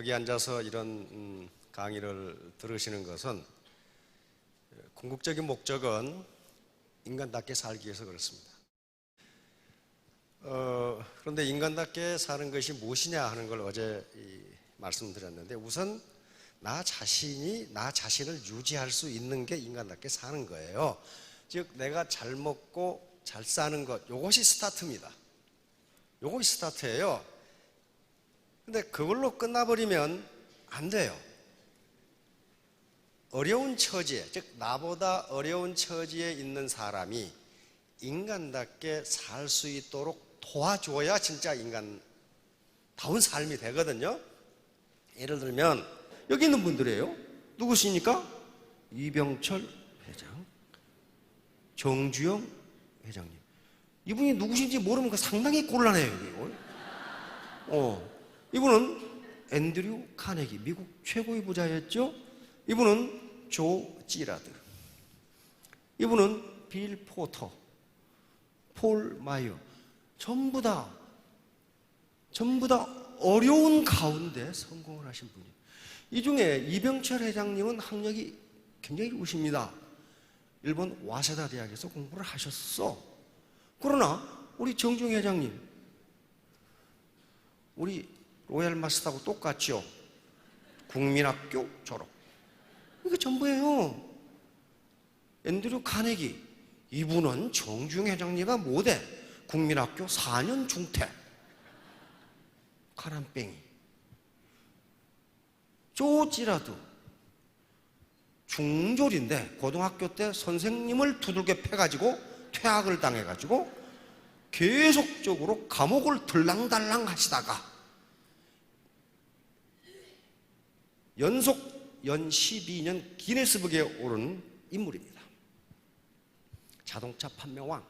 여기 앉아서 이런 강의를 들으시는 것은 궁극적인 목적은 인간답게 살기 위해서 그렇습니다. 그런데 인간답게 사는 것이 무엇이냐 하는 걸 어제 말씀드렸는데, 우선 나 자신을 유지할 수 있는 게 인간답게 사는 거예요. 즉 내가 잘 먹고 잘 사는 것, 이것이 스타트입니다. 이것이 스타트예요. 근데 그걸로 끝나버리면 안 돼요. 어려운 처지에, 즉 나보다 어려운 처지에 있는 사람이 인간답게 살 수 있도록 도와줘야 진짜 인간다운 삶이 되거든요. 예를 들면 여기 있는 분들이에요. 누구십니까? 이병철 회장, 정주영 회장님. 이분이 누구신지 모르면 상당히 곤란해요. 이분은 앤드류 카네기, 미국 최고의 부자였죠. 이분은 조 지라드, 이분은 빌 포터, 폴 마이어. 전부 다 어려운 가운데 성공을 하신 분이에요. 이 중에 이병철 회장님은 학력이 굉장히 좋으십니다. 일본 와세다 대학에서 공부를 하셨어. 그러나 우리 정중 회장님, 우리 로얄 마스터하고 똑같죠. 국민학교 졸업. 이게 전부예요. 앤드류 카네기, 이분은 정중 회장님과 못해. 국민학교 4년 중퇴. 가람뱅이. 조 지라드, 중졸인데 고등학교 때 선생님을 두들겨 패가지고 퇴학을 당해가지고 계속적으로 감옥을 들랑달랑 하시다가 연속 연 12년 기네스북에 오른 인물입니다. 자동차 판매왕.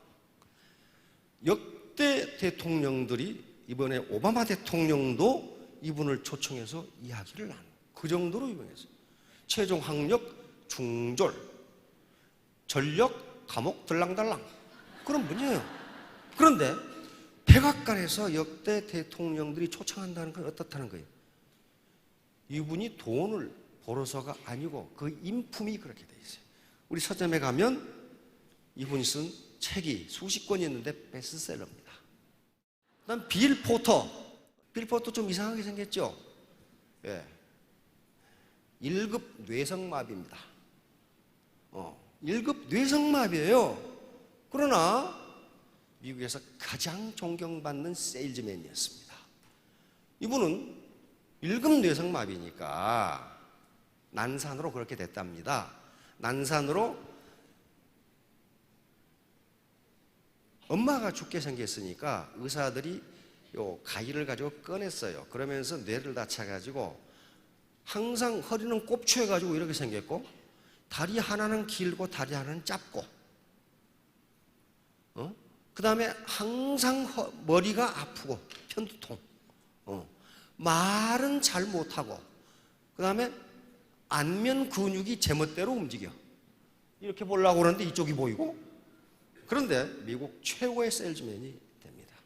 역대 대통령들이, 이번에 오바마 대통령도 이분을 초청해서 이야기를 나누고, 그 정도로 유명했어요. 최종 학력 중졸, 전력 감옥 들랑달랑, 그런 분이에요. 그런데 백악관에서 역대 대통령들이 초청한다는 건 어떻다는 거예요? 이분이 돈을 벌어서가 아니고 그 인품이 그렇게 돼 있어요. 우리 서점에 가면 이분이 쓴 책이 수십 권이 있는데 베스트셀러입니다. 그다음 빌 포터. 빌 포터 좀 이상하게 생겼죠? 예. 1급 뇌성마비입니다. 1급 뇌성마비예요. 그러나 미국에서 가장 존경받는 세일즈맨이었습니다. 이분은 1급 뇌성마비니까 난산으로 그렇게 됐답니다. 난산으로 엄마가 죽게 생겼으니까 의사들이 요 가위를 가지고 꺼냈어요. 그러면서 뇌를 다쳐가지고 항상 허리는 꼽추해가지고 이렇게 생겼고, 다리 하나는 길고 다리 하나는 짧고, 그 다음에 항상 머리가 아프고 편두통, 말은 잘 못하고, 그 다음에 안면 근육이 제멋대로 움직여. 이렇게 보려고 그러는데 이쪽이 보이고. 그런데 미국 최고의 세일즈맨이 됩니다.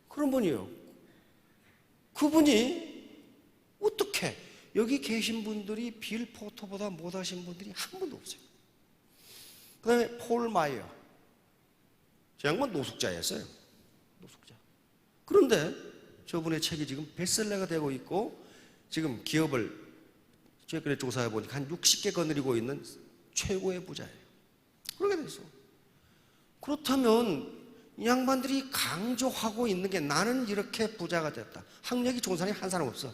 그런 분이에요. 그분이 어떻게, 여기 계신 분들이 빌 포터보다 못하신 분들이 한 분도 없어요. 그 다음에 폴 마이어. 저 양반 노숙자였어요. 노숙자. 그런데 저분의 책이 지금 베스트셀러가 되고 있고, 지금 기업을 최근에 조사해 보니까 한 60개 거느리고 있는 최고의 부자예요. 그렇게 됐어. 그렇다면 이 양반들이 강조하고 있는 게, 나는 이렇게 부자가 됐다. 학력이 좋은 사람이 한 사람 없어.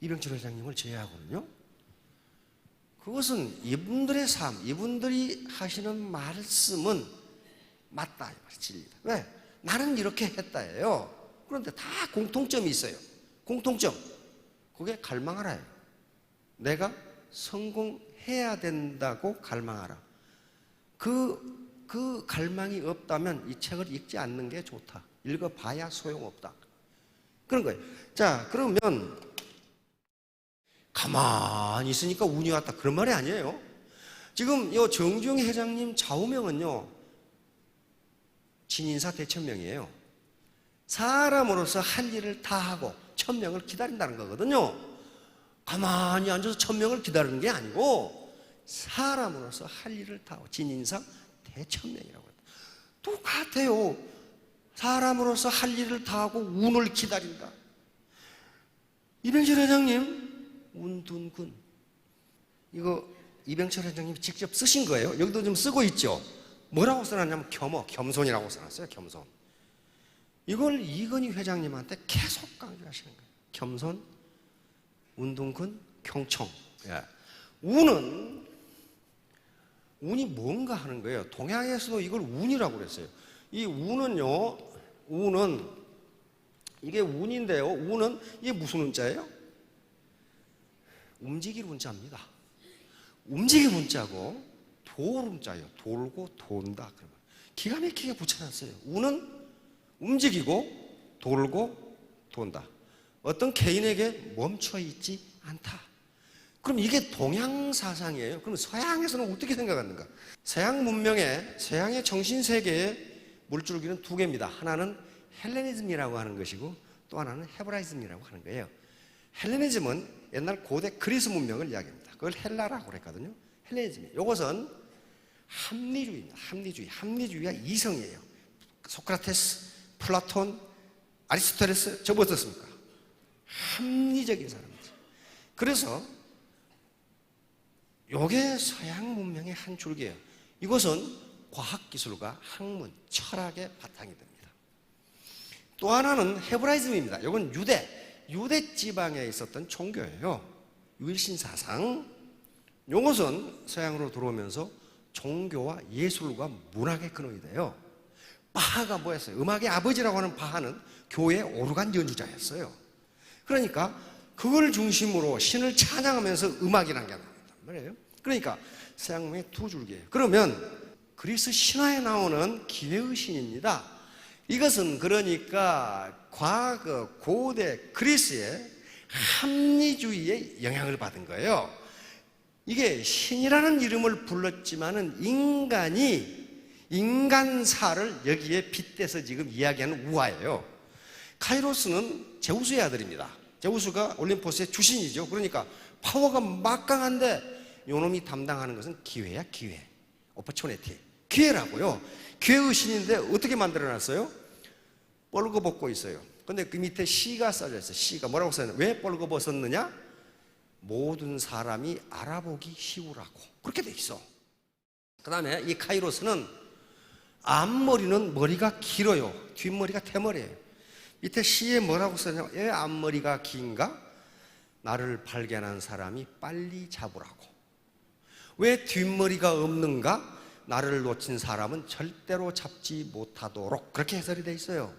이병철 회장님을 제외하고는요. 그것은 이분들의 삶, 이분들이 하시는 말씀은 맞다, 진리다. 왜? 나는 이렇게 했다예요. 그런데 다 공통점이 있어요. 공통점. 그게 갈망하라예요. 내가 성공해야 된다고 갈망하라. 그 갈망이 없다면 이 책을 읽지 않는 게 좋다. 읽어봐야 소용없다. 그런 거예요. 자, 그러면 가만히 있으니까 운이 왔다, 그런 말이 아니에요. 지금 이 정주영 회장님 좌우명은요, 진인사 대천명이에요. 사람으로서 할 일을 다 하고 천명을 기다린다는 거거든요. 가만히 앉아서 천명을 기다리는 게 아니고 사람으로서 할 일을 다하고 진인상 대천명이라고 합니다. 똑같아요. 사람으로서 할 일을 다하고 운을 기다린다. 이병철 회장님 운둔군, 이거 이병철 회장님이 직접 쓰신 거예요. 여기도 좀 쓰고 있죠. 뭐라고 써놨냐면 겸손이라고 써놨어요. 겸손. 이걸 이건희 회장님한테 계속 강조하시는 거예요. 겸손, 운둔군, 경총. 예. 운이 뭔가 하는 거예요. 동양에서도 이걸 운이라고 그랬어요. 이 운은요, 이게 운인데요. 운은 이게 무슨 운자예요? 움직일 운자입니다. 움직일 운자고 돌 운자예요. 돌고 돈다. 그러면 기가 막히게 붙여놨어요. 운은 움직이고 돌고 돈다. 어떤 개인에게 멈춰 있지 않다. 그럼 이게 동양 사상이에요. 그럼 서양에서는 어떻게 생각하는가? 서양의 정신세계의 물줄기는 두 개입니다. 하나는 헬레니즘이라고 하는 것이고 또 하나는 헤브라이즘이라고 하는 거예요. 헬레니즘은 옛날 고대 그리스 문명을 이야기합니다. 그걸 헬라라고 그랬거든요. 헬레니즘이. 이것은 합리주의입니다. 합리주의가 이성이에요. 소크라테스, 플라톤, 아리스토텔레스, 저 어떻습니까? 합리적인 사람이죠. 그래서 이게 서양 문명의 한 줄기예요. 이것은 과학기술과 학문, 철학의 바탕이 됩니다. 또 하나는 헤브라이즘입니다. 이건 유대 지방에 있었던 종교예요. 유일신 사상. 이것은 서양으로 들어오면서 종교와 예술과 문학의 근원이 돼요. 바하가 뭐였어요? 음악의 아버지라고 하는 바하는 교회 오르간 연주자였어요. 그러니까 그걸 중심으로 신을 찬양하면서 음악이라는 게 나온단 말이에요. 그러니까 서양 문명의 두 줄기예요. 그러면 그리스 신화에 나오는 기회의 신입니다. 이것은 그러니까 과거 고대 그리스의 합리주의의 영향을 받은 거예요. 이게 신이라는 이름을 불렀지만은 인간사를 여기에 빗대서 지금 이야기하는 우화예요. 카이로스는 제우스의 아들입니다. 제우스가 올림포스의 주신이죠. 그러니까 파워가 막강한데 요놈이 담당하는 것은 기회야, 기회. 오퍼추니티. 기회라고요. 기회의 신인데 어떻게 만들어놨어요? 뻘거벗고 있어요. 근데 그 밑에 시가 써져 있어요. 시가 뭐라고 써있냐? 왜 뻘거벗었느냐? 모든 사람이 알아보기 쉬우라고. 그렇게 돼 있어. 그 다음에 이 카이로스는 앞머리는 머리가 길어요. 뒷머리가 대머리예요. 밑에 시에 뭐라고 써있냐? 왜 앞머리가 긴가? 나를 발견한 사람이 빨리 잡으라고. 왜 뒷머리가 없는가? 나를 놓친 사람은 절대로 잡지 못하도록. 그렇게 해설이 돼 있어요.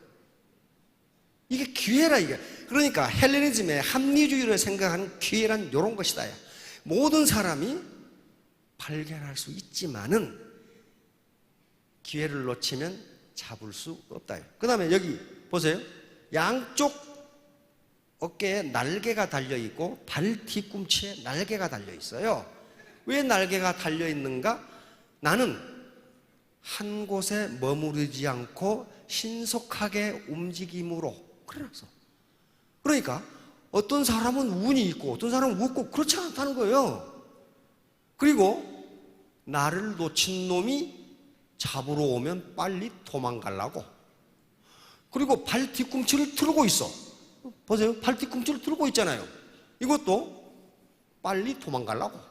이게 기회라 이게. 그러니까 헬레니즘의 합리주의를 생각하는 기회란 이런 것이다. 모든 사람이 발견할 수 있지만은 기회를 놓치면 잡을 수 없다. 그 다음에 여기 보세요. 양쪽 어깨에 날개가 달려있고 발 뒤꿈치에 날개가 달려있어요. 왜 날개가 달려있는가? 나는 한 곳에 머무르지 않고 신속하게 움직임으로. 그래서 그러니까 어떤 사람은 운이 있고 어떤 사람은 없고 그렇지 않다는 거예요. 그리고 나를 놓친 놈이 잡으러 오면 빨리 도망가려고. 그리고 발 뒤꿈치를 틀고 있어. 보세요. 발 뒤꿈치를 틀고 있잖아요. 이것도 빨리 도망가려고.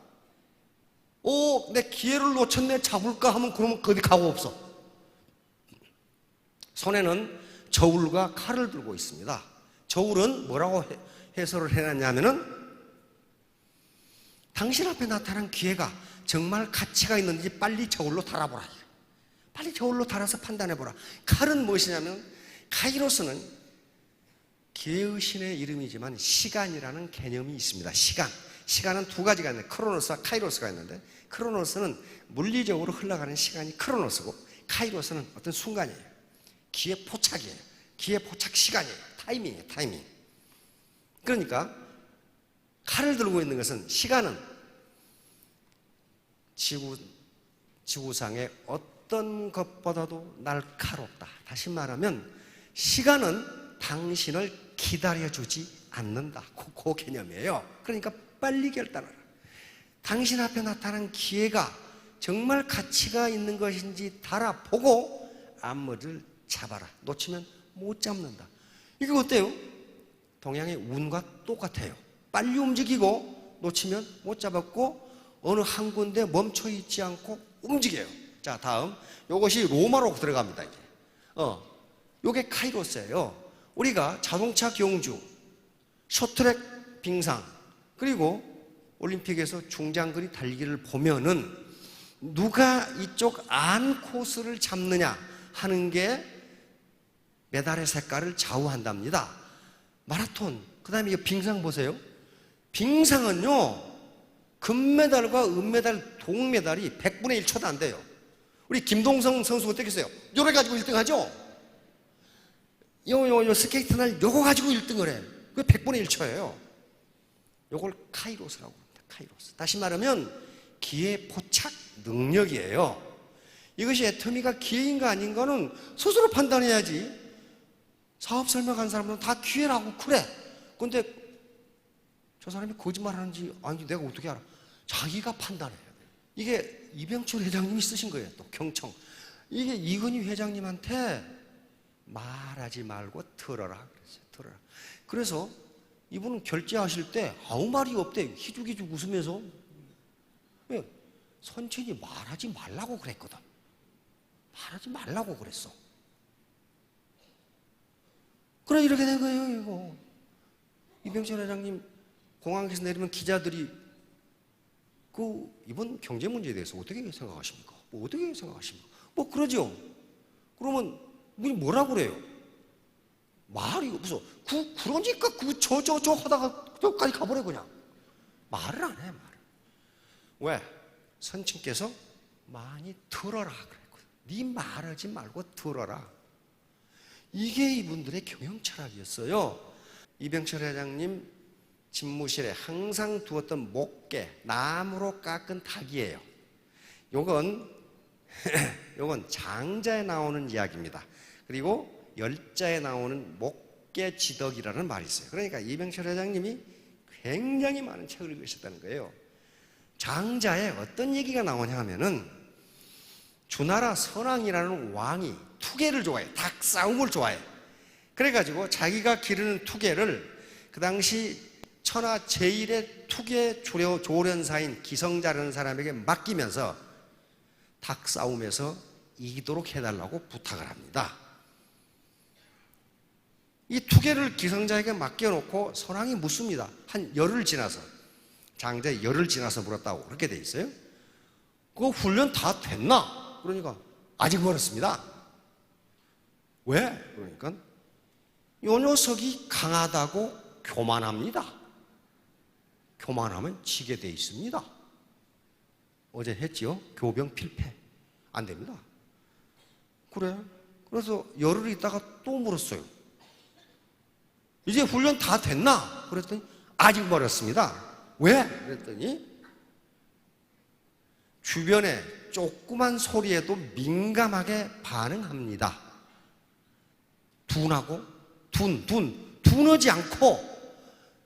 내 기회를 놓쳤네, 잡을까 하면 그러면 거기 가고 없어. 손에는 저울과 칼을 들고 있습니다. 저울은 뭐라고 해설을 해놨냐면은 당신 앞에 나타난 기회가 정말 가치가 있는지 빨리 저울로 달아보라. 빨리 저울로 달아서 판단해보라. 칼은 무엇이냐면 카이로스는 기회의 신의 이름이지만 시간이라는 개념이 있습니다. 시간은 두 가지가 있는데 크로노스와 카이로스가 있는데 크로노스는 물리적으로 흘러가는 시간이 크로노스고 카이로스는 어떤 순간이에요. 기회 포착이에요. 기회 포착 시간이에요. 타이밍이에요. 타이밍. 그러니까 칼을 들고 있는 것은 시간은 지구상의 어떤 것보다도 날카롭다. 다시 말하면 시간은 당신을 기다려주지 않는다. 그 개념이에요. 그러니까 빨리 결단하라. 당신 앞에 나타난 기회가 정말 가치가 있는 것인지 달아보고 앞머리를 잡아라. 놓치면 못 잡는다. 이거 어때요? 동양의 운과 똑같아요. 빨리 움직이고 놓치면 못 잡았고 어느 한 군데 멈춰 있지 않고 움직여요. 자, 다음 요것이 로마로 들어갑니다. 이제 요게 카이로스예요. 우리가 자동차 경주, 쇼트트랙 빙상, 그리고 올림픽에서 중장거리 달리기를 보면은 누가 이쪽 안 코스를 잡느냐 하는 게 메달의 색깔을 좌우한답니다. 마라톤, 그 다음에 이거 빙상 보세요. 빙상은요, 금메달과 은메달, 동메달이 100분의 1초도 안 돼요. 우리 김동성 선수가 어떻게 했어요? 요래 가지고 1등 하죠? 요 스케이트 날 요거 가지고 1등을 해. 그게 100분의 1초예요. 요걸 카이로스라고 합니다. 카이로스. 다시 말하면 기회 포착 능력이에요. 이것이 애터미가 기회인가 아닌가는 스스로 판단해야지. 사업 설명한 사람들은 다 기회라고 그래. 근데 저 사람이 거짓말하는지 아닌지 내가 어떻게 알아? 자기가 판단해야 돼. 이게 이병철 회장님이 쓰신 거예요. 또 경청. 이게 이건희 회장님한테 말하지 말고 들어라 그랬어요. 들어라. 그래서 이분은 결제하실 때 아무 말이 없대. 희죽희죽 웃으면서 선친이 말하지 말라고 그랬거든. 말하지 말라고 그랬어. 그래 이렇게 된 거예요. 이거 이병철 회장님 공항에서 내리면 기자들이 이번 경제 문제에 대해서 어떻게 생각하십니까? 어떻게 생각하십니까? 그러죠. 그러면 뭐라고 그래요? 말이 없어. 그러니까 저 하다가 저까지 가버려 그냥. 말을 안 해, 말을. 왜? 선친께서 많이 들어라 그랬거든. 네 말하지 말고 들어라. 이게 이분들의 경영 철학이었어요. 이병철 회장님 집무실에 항상 두었던 목계, 나무로 깎은 닭이에요. 요건 장자에 나오는 이야기입니다. 그리고 열자에 나오는 목계지덕이라는 말이 있어요. 그러니까 이병철 회장님이 굉장히 많은 책을 읽으셨다는 거예요. 장자에 어떤 얘기가 나오냐 하면은 주나라 선왕이라는 왕이 투개를 좋아해. 닭싸움을 좋아해. 그래가지고 자기가 기르는 투개를 그 당시 천하 제1의 투개 조련사인 기성자라는 사람에게 맡기면서 닭싸움에서 이기도록 해달라고 부탁을 합니다. 이 투개를 기성자에게 맡겨놓고 선왕이 묻습니다. 한 열흘 지나서, 장자의 열흘 지나서 물었다고 그렇게 돼 있어요. 그거 훈련 다 됐나? 그러니까 아직 멀었습니다. 왜? 그러니까 요 녀석이 강하다고 교만합니다. 교만하면 지게 돼 있습니다. 어제 했지요? 교병 필패. 안 됩니다. 그래. 그래서 열흘 있다가 또 물었어요. 이제 훈련 다 됐나? 그랬더니 아직 멀었습니다. 왜? 그랬더니 주변에 조그만 소리에도 민감하게 반응합니다. 둔하지 않고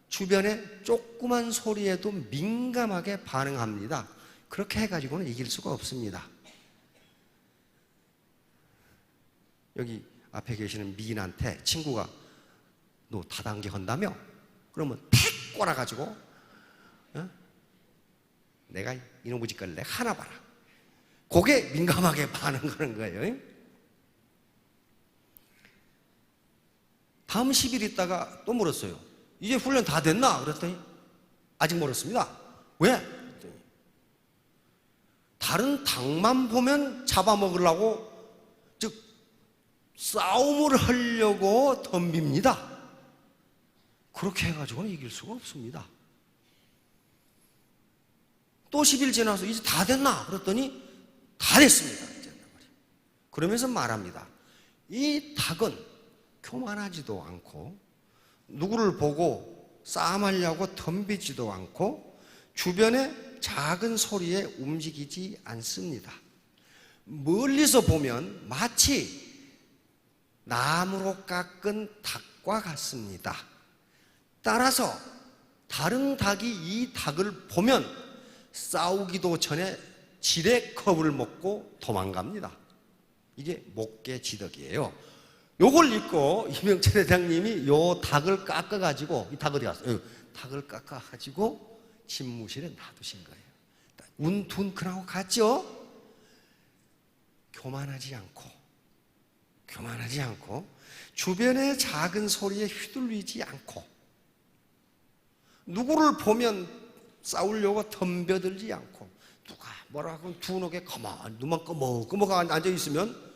주변에 조그만 소리에도 민감하게 반응합니다. 그렇게 해가지고는 이길 수가 없습니다. 여기 앞에 계시는 미인한테 친구가 너 다단계 한다며? 그러면 팩 꼬라가지고 내가 이놈의 짓거리를 내가 하나 봐라. 그게 민감하게 반응하는 거예요. 다음 10일 있다가 또 물었어요. 이제 훈련 다 됐나? 그랬더니 아직 멀었습니다. 왜? 그랬더니 다른 닭만 보면 잡아먹으려고 즉 싸움을 하려고 덤빕니다. 그렇게 해가지고는 이길 수가 없습니다. 또 10일 지나서 이제 다 됐나? 그랬더니 다 됐습니다. 그러면서 말합니다. 이 닭은 교만하지도 않고 누구를 보고 싸움하려고 덤비지도 않고 주변의 작은 소리에 움직이지 않습니다. 멀리서 보면 마치 나무로 깎은 닭 닭과 같습니다. 따라서 다른 닭이 이 닭을 보면 싸우기도 전에 지레 겁을 먹고 도망갑니다. 이게 목계지덕이에요. 요걸 읽고 이명철 회장님이 요 닭을 깎아가지고, 이 닭 어디 갔어? 닭을 깎아가지고 집무실에 놔두신 거예요. 운둔근하고 같죠? 교만하지 않고 주변의 작은 소리에 휘둘리지 않고 누구를 보면 싸우려고 덤벼들지 않고 누가 뭐라 하면 두둑에 가만히 눈만 끄먹끄먹 앉아있으면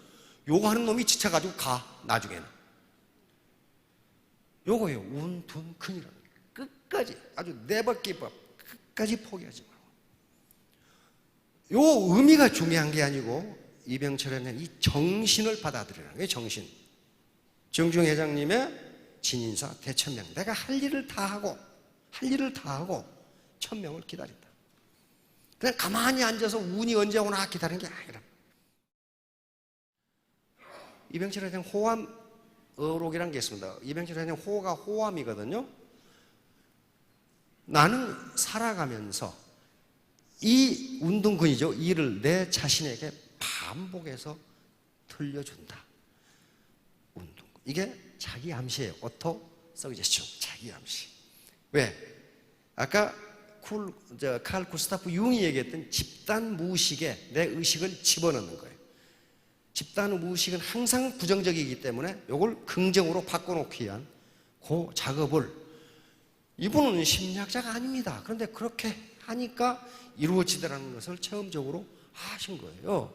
요거 하는 놈이 지쳐가지고 가. 나중에는 요거예요. 운둔근이라는 게. 끝까지 아주 never give up, 끝까지 포기하지 말고. 요 의미가 중요한 게 아니고 이병철에는 이 정신을 받아들이라는 거예요. 정신. 정중 회장님의 진인사 대천명. 내가 할 일을 다 하고 천명을 기다린다. 그냥 가만히 앉아서 운이 언제 오나 기다리는 게 아니라. 이병철 회장 호암 어록이라는 게 있습니다. 이병철 회장 호가 호암이거든요. 나는 살아가면서 이 운동근이죠. 이를 내 자신에게 반복해서 들려준다. 운동근. 이게 자기 암시예요. 오토 서제션. 자기 암시. 왜? 아까 칼 구스타프 융이 얘기했던 집단 무의식에 내 의식을 집어넣는 거예요. 집단 무의식은 항상 부정적이기 때문에 이걸 긍정으로 바꿔놓기 위한 그 작업을, 이분은 심리학자가 아닙니다. 그런데 그렇게 하니까 이루어지더라는 것을 체험적으로 하신 거예요.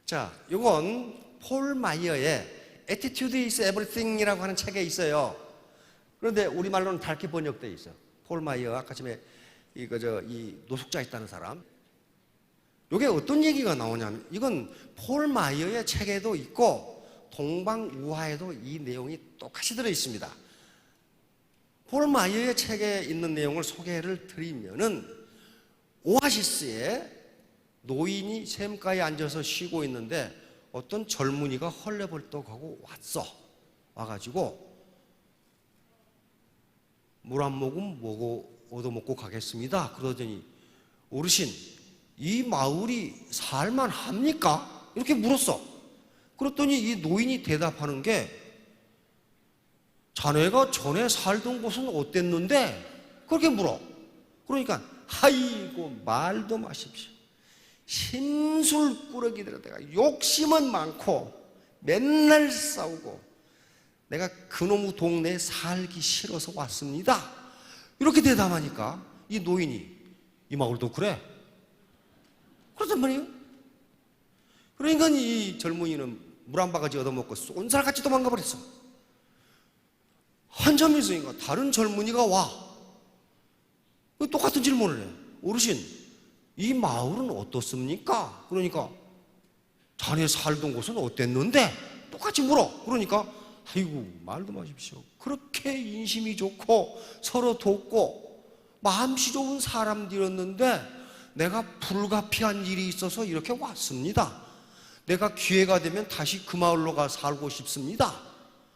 자, 이건 폴 마이어의 Attitude is Everything이라고 하는 책에 있어요. 그런데 우리말로는 다르게 번역되어 있어요. 폴 마이어, 아까 전에 이 노숙자 있다는 사람. 이게 어떤 얘기가 나오냐면, 이건 폴 마이어의 책에도 있고 동방우화에도 이 내용이 똑같이 들어있습니다. 폴 마이어의 책에 있는 내용을 소개를 드리면은, 오아시스에 노인이 샘가에 앉아서 쉬고 있는데 어떤 젊은이가 헐레벌떡하고 와가지고 물 한 모금 얻어먹고 가겠습니다. 그러더니, 어르신, 이 마을이 살만합니까? 이렇게 물었어. 그랬더니 이 노인이 대답하는 게, 자네가 전에 살던 곳은 어땠는데? 그렇게 물어. 그러니까, 아이고, 말도 마십시오. 심술꾸러기들아, 내가 욕심은 많고 맨날 싸우고 내가 그놈의 동네에 살기 싫어서 왔습니다. 이렇게 대답하니까 이 노인이, 이 마을도 그래? 그렇단 말이에요. 그러니까 이 젊은이는 물 한 바가지 얻어먹고 쏜살같이 도망가 버렸어. 한참 있으니까 다른 젊은이가 와. 똑같은 질문을 해. 어르신, 이 마을은 어떻습니까? 그러니까, 자네 살던 곳은 어땠는데? 똑같이 물어. 그러니까, 아이고, 말도 마십시오. 그렇게 인심이 좋고 서로 돕고 마음씨 좋은 사람들이었는데 내가 불가피한 일이 있어서 이렇게 왔습니다. 내가 기회가 되면 다시 그 마을로 가 살고 싶습니다.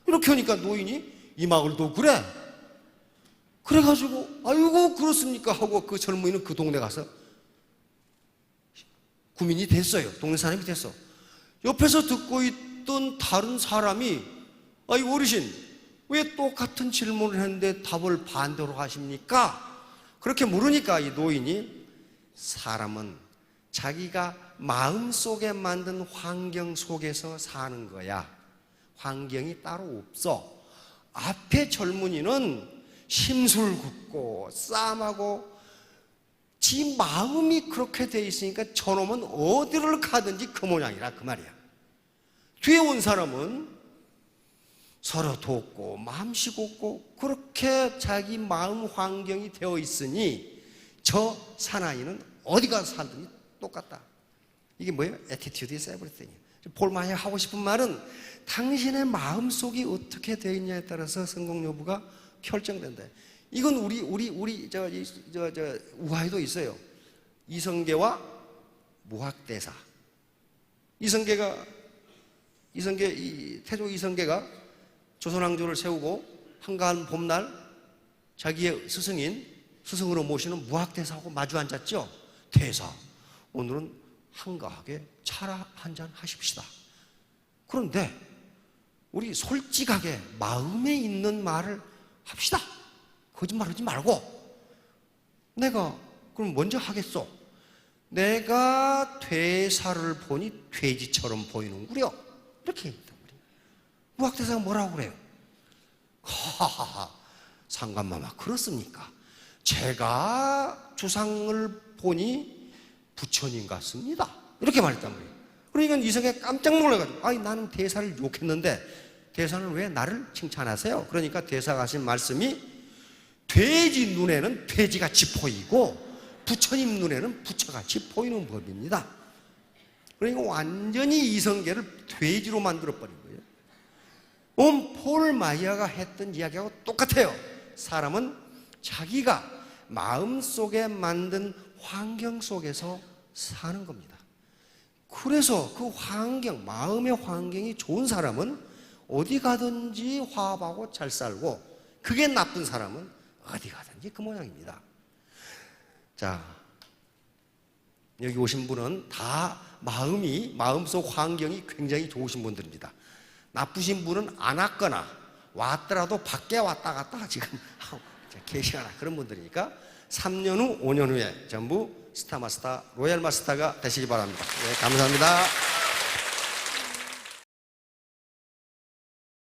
이렇게 하니까 노인이, 이 마을도 그래? 그래가지고, 아이고, 그렇습니까? 하고 그 젊은이는 그 동네 가서 구민이 됐어요. 동네 사람이 됐어. 옆에서 듣고 있던 다른 사람이, 아이고, 어르신, 왜 똑같은 질문을 했는데 답을 반대로 하십니까? 그렇게 물으니까 이 노인이, 사람은 자기가 마음속에 만든 환경 속에서 사는 거야. 환경이 따로 없어. 앞에 젊은이는 심술궂고 싸움하고 지 마음이 그렇게 돼 있으니까 저놈은 어디를 가든지 그 모양이라, 그 말이야. 뒤에 온 사람은 서로 돕고 마음씨 곱고 그렇게 자기 마음 환경이 되어 있으니 저 사나이는 어디 가서 살든지 똑같다. 이게 뭐예요? Attitude is everything. 폴 마이어 하고 싶은 말은 당신의 마음속이 어떻게 되어 있냐에 따라서 성공 여부가 결정된다. 이건 우리 우화에도 있어요. 이성계와 무학대사. 태조 이성계가 조선왕조를 세우고 한가한 봄날 자기의 스승으로 모시는 무학대사하고 마주 앉았죠. 대사, 오늘은 한가하게 차 한잔 하십시다. 그런데 우리 솔직하게 마음에 있는 말을 합시다. 거짓말하지 말고. 내가 그럼 먼저 하겠소. 내가 퇴사를 보니 돼지처럼 보이는구려. 이렇게 얘기했단 말이에요. 무학대사가 뭐라고 그래요? 하하하, 상감마마 그렇습니까? 제가 주상을 보니 부처님 같습니다. 이렇게 말했단 말이에요. 그러니까 이성에 깜짝 놀라가지고, 아니 나는 대사를 욕했는데 대사는 왜 나를 칭찬하세요? 그러니까 대사가 하신 말씀이 돼지 눈에는 돼지같이 보이고 부처님 눈에는 부처같이 보이는 법입니다. 그러니까 완전히 이성계를 돼지로 만들어버린 거예요. 폴 마이어가 했던 이야기하고 똑같아요. 사람은 자기가 마음속에 만든 환경 속에서 사는 겁니다. 그래서 그 환경, 마음의 환경이 좋은 사람은 어디 가든지 화합하고 잘 살고, 그게 나쁜 사람은 어디 가든지 그 모양입니다. 자, 여기 오신 분은 다 마음속 환경이 굉장히 좋으신 분들입니다. 나쁘신 분은 안 왔거나 왔더라도 밖에 왔다 갔다 지금 계시거나 그런 분들이니까 3년 후, 5년 후에 전부 스타마스터, 로얄마스터가 되시기 바랍니다. 네, 감사합니다.